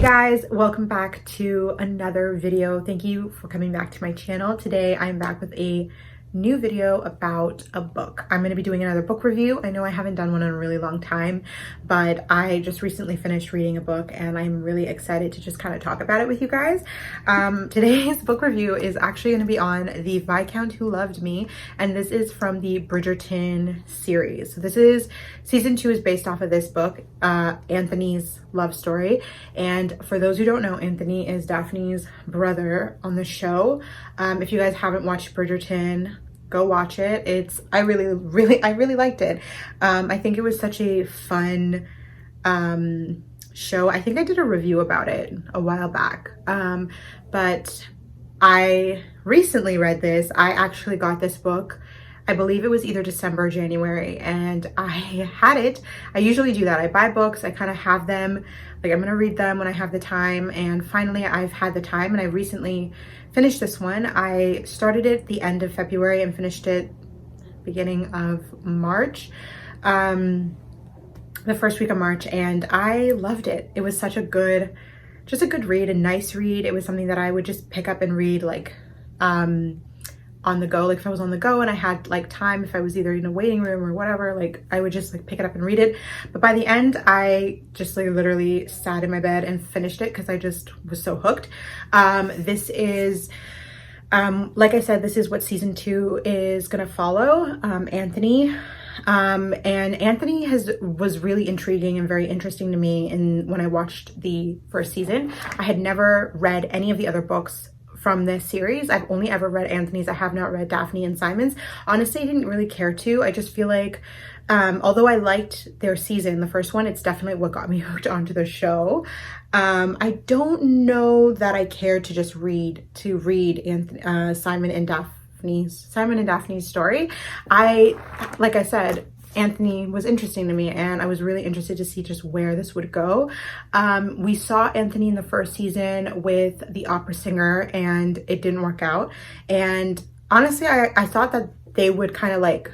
Guys, welcome back to another video. Thank you for coming back to my channel. Today I'm back with a new video about a book. I'm going to be doing another book review. I know I haven't done one in a really long time, but I just recently finished reading a book and I'm really excited to just kind of talk about it with you guys. Today's book review is actually going to be on The Viscount Who Loved Me, and this is from the Bridgerton series. So this is season 2 is based off of this book, Anthony's love story. And for those who don't know, Anthony is Daphne's brother on the show. If you guys haven't watched Bridgerton, go watch it. I really liked it. I think it was such a fun show. I think I did a review about it a while back. But I recently read this. I actually got this book, I believe it was either December or January, and I had it. I usually do that. I buy books, I kind of have them, like I'm gonna read them when I have the time, and finally I've had the time and I recently finished this one. I started it the end of February and finished it beginning of March, the first week of March, and I loved it. It was such a good, just a good read, a nice read. It was something that I would just pick up and read like on the go. Like if I was on the go and I had like time, if I was either in a waiting room or whatever, like I would just like pick it up and read it. But by the end, I just like literally sat in my bed and finished it because I just was so hooked. This is, like I said, this is what season 2 is gonna follow, Anthony. And Anthony was really intriguing and very interesting to me. And when I watched the first season, I had never read any of the other books from this series. I've only ever read Anthony's. I have not read Daphne and Simon's. Honestly, I didn't really care to. I just feel like, although I liked their season, the first one, it's definitely what got me hooked onto the show. I don't know that I cared to just read Simon and Daphne's story. Like I said, Anthony was interesting to me and I was really interested to see just where this would go. We saw Anthony in the first season with the opera singer and it didn't work out. And honestly, I thought that they would kind of like,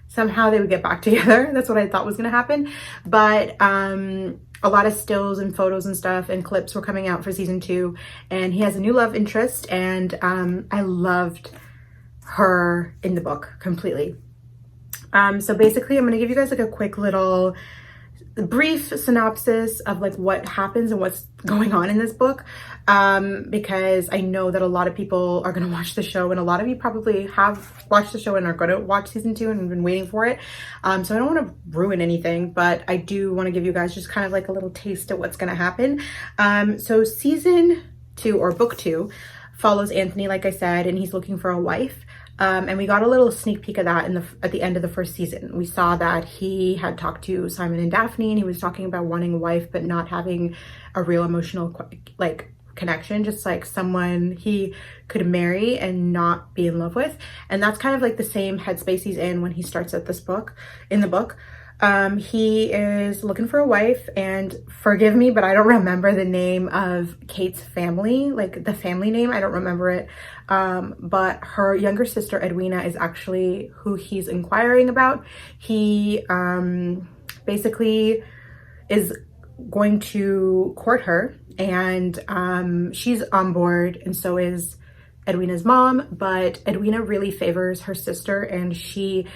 somehow they would get back together. That's what I thought was gonna happen. But a lot of stills and photos and stuff and clips were coming out for season 2. And he has a new love interest, and I loved her in the book completely. So basically I'm going to give you guys like a quick little brief synopsis of like what happens and what's going on in this book, because I know that a lot of people are going to watch the show, and a lot of you probably have watched the show and are going to watch season 2 and have been waiting for it. So I don't want to ruin anything, but I do want to give you guys just kind of like a little taste of what's going to happen. So season 2, or book 2, follows Anthony, like I said, and he's looking for a wife. And we got a little sneak peek of that at the end of the first season. We saw that he had talked to Simon and Daphne, and he was talking about wanting a wife but not having a real emotional like connection, just like someone he could marry and not be in love with. And that's kind of like the same headspace he's in when he starts at this book, in the book. He is looking for a wife, and forgive me, but I don't remember the name of Kate's family, like the family name. I don't remember it. But her younger sister, Edwina, is actually who he's inquiring about. He, basically is going to court her, and, she's on board, and so is Edwina's mom, but Edwina really favors her sister, and she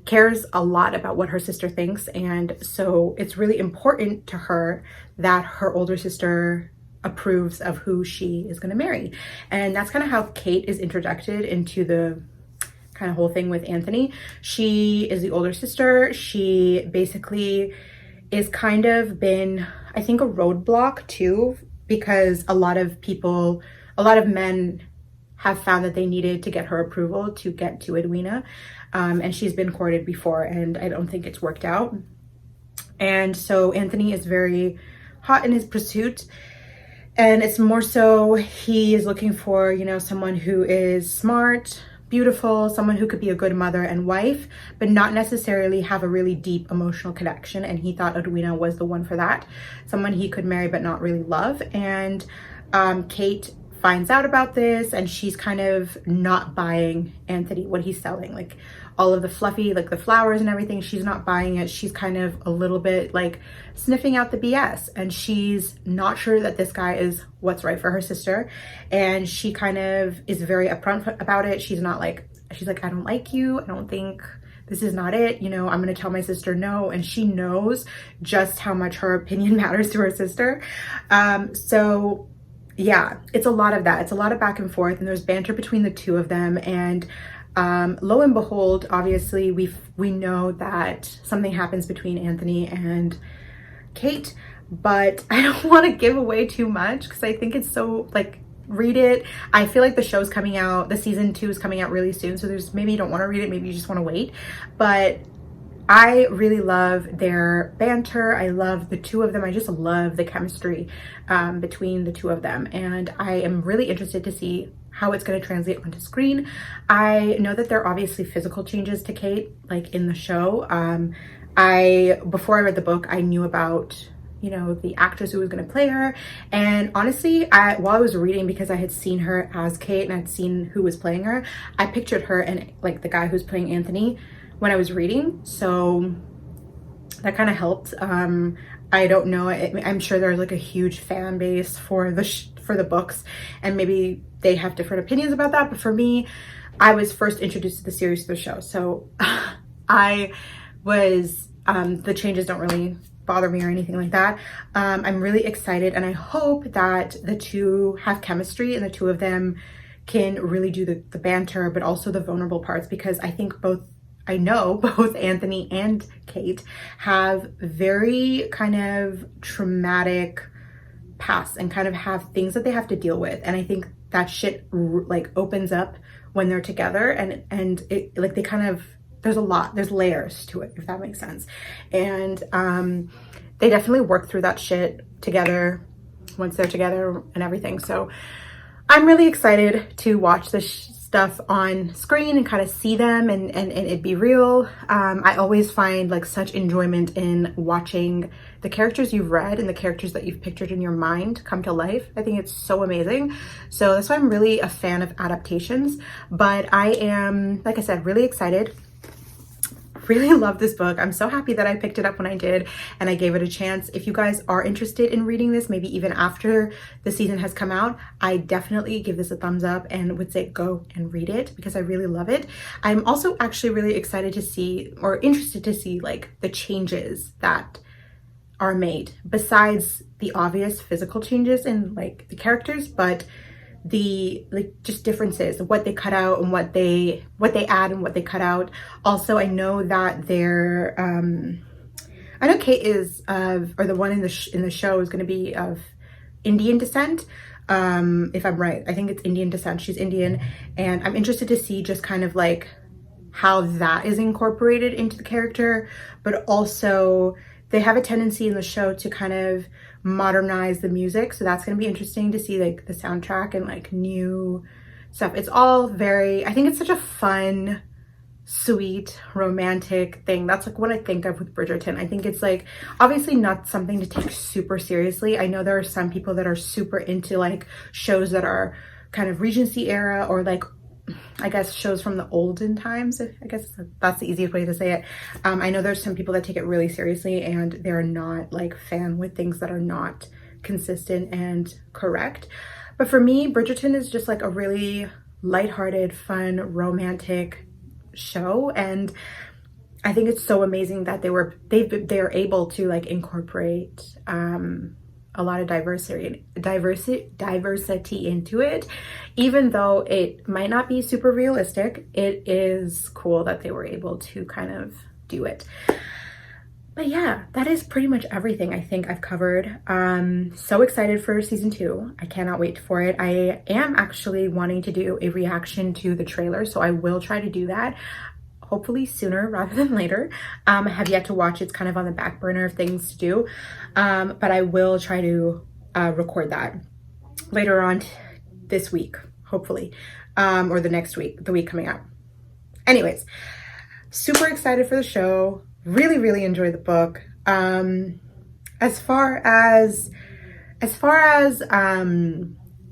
cares a lot about what her sister thinks, and so it's really important to her that her older sister approves of who she is going to marry. And that's kind of how Kate is introduced into the kind of whole thing with Anthony. She is the older sister. She basically is kind of been, I think, a roadblock too, because a lot of men have found that they needed to get her approval to get to Edwina. And she's been courted before, and I don't think it's worked out. And so Anthony is very hot in his pursuit, and it's more so he is looking for, you know, someone who is smart, beautiful, someone who could be a good mother and wife, but not necessarily have a really deep emotional connection. And he thought Edwina was the one for that, someone he could marry but not really love. And Kate finds out about this, and she's kind of not buying Anthony, what he's selling, like all of the fluffy, like the flowers and everything. She's not buying it. She's kind of a little bit like sniffing out the BS, and she's not sure that this guy is what's right for her sister. And she kind of is very upfront about it. She's like, I don't like you. I don't think this is not it. You know, I'm going to tell my sister no. And she knows just how much her opinion matters to her sister. So yeah, it's a lot of that. It's a lot of back and forth, and there's banter between the two of them. And lo and behold, obviously we know that something happens between Anthony and Kate, but I don't want to give away too much because I think it's so, like, read it. I feel like the show's coming out, the season 2 is coming out really soon, so there's, maybe you don't want to read it, maybe you just want to wait. But I really love their banter. I love the two of them. I just love the chemistry between the two of them, and I am really interested to see how it's going to translate onto screen. I know that there are obviously physical changes to Kate, like in the show. Before I read the book, I knew about, you know, the actress who was going to play her, and honestly, while I was reading, because I had seen her as Kate and I'd seen who was playing her, I pictured her and like the guy who's playing Anthony when I was reading, so that kind of helped. I don't know, I'm sure there's like a huge fan base for the books, and maybe they have different opinions about that, but for me, I was first introduced to the series through the show, so I was, the changes don't really bother me or anything like that. I'm really excited, and I hope that the two have chemistry and the two of them can really do the banter, but also the vulnerable parts, because I know both Anthony and Kate have very kind of traumatic pasts and kind of have things that they have to deal with. And I think that shit like opens up when they're together, and it, like, they kind of, there's layers to it, if that makes sense. And they definitely work through that shit together once they're together and everything. So I'm really excited to watch this stuff on screen and kind of see them and it be real. I always find like such enjoyment in watching the characters you've read and the characters that you've pictured in your mind come to life. I think it's so amazing. So that's why I'm really a fan of adaptations. But I am, like I said, really excited. Really love this book. I'm so happy that I picked it up when I did and I gave it a chance. If you guys are interested in reading this, maybe even after the season has come out, I definitely give this a thumbs up and would say go and read it because I really love it. I'm also actually really excited to see, or interested to see, like the changes that are made besides the obvious physical changes in like the characters, but the like just differences, what they cut out and what they add and what they cut out. Also, I know that they're I know Kate is or the one in the show is going to be of Indian descent, if I'm right. I think it's Indian descent. She's Indian, and I'm interested to see just kind of like how that is incorporated into the character. But also they have a tendency in the show to kind of modernize the music, so that's going to be interesting to see, like the soundtrack and like new stuff. It's all very, I think it's such a fun, sweet, romantic thing. That's like what I think of with Bridgerton. I think it's like obviously not something to take super seriously. I know there are some people that are super into like shows that are kind of Regency era, or like I guess shows from the olden times. I guess that's the easiest way to say it. I know there's some people that take it really seriously and they're not like fan with things that are not consistent and correct. But for me, Bridgerton is just like a really lighthearted, fun, romantic show, and I think it's so amazing that they're able to like incorporate a lot of diversity into it. Even though it might not be super realistic, it is cool that they were able to kind of do it. But yeah, that is pretty much everything I think I've covered. So excited for season 2. I cannot wait for it. I am actually wanting to do a reaction to the trailer, so I will try to do that hopefully sooner rather than later. I have yet to watch. It's kind of on the back burner of things to do, but I will try to record that later on this week, hopefully, or the next week, the week coming up. Anyways, super excited for the show. Really enjoyed the book. As far as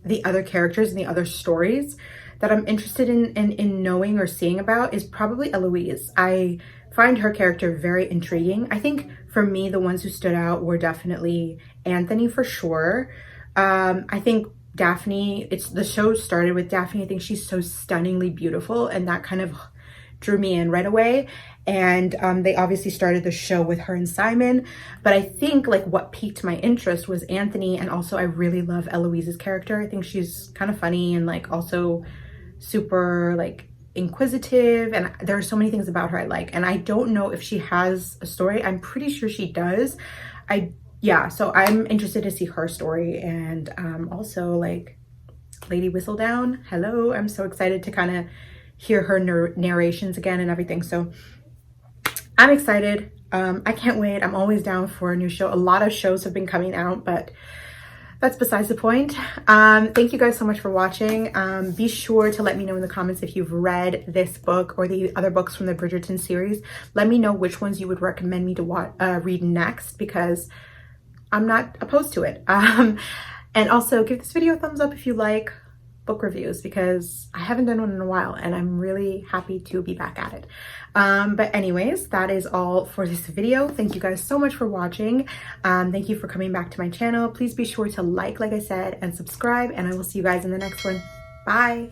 the other characters and the other stories that I'm interested in knowing or seeing about is probably Eloise. I find her character very intriguing. I think for me, the ones who stood out were definitely Anthony for sure. I think Daphne, the show started with Daphne. I think she's so stunningly beautiful, and that kind of drew me in right away. And they obviously started the show with her and Simon, but I think like what piqued my interest was Anthony, and also I really love Eloise's character. I think she's kind of funny and like also super like inquisitive, and there are so many things about her I like. And I don't know if she has a story. I'm pretty sure she does. Yeah, so I'm interested to see her story. And also like Lady Whistledown, hello, I'm so excited to kind of hear her narrations again and everything. So I'm excited. I can't wait. I'm always down for a new show. A lot of shows have been coming out, but that's besides the point. Thank you guys so much for watching. Be sure to let me know in the comments if you've read this book or the other books from the Bridgerton series. Let me know which ones you would recommend me to read next, because I'm not opposed to it. And also give this video a thumbs up if you like book reviews, because I haven't done one in a while and I'm really happy to be back at it. But anyways, that is all for this video. Thank you guys so much for watching. Thank you for coming back to my channel. Please be sure to like I said, and subscribe, and I will see you guys in the next one. Bye.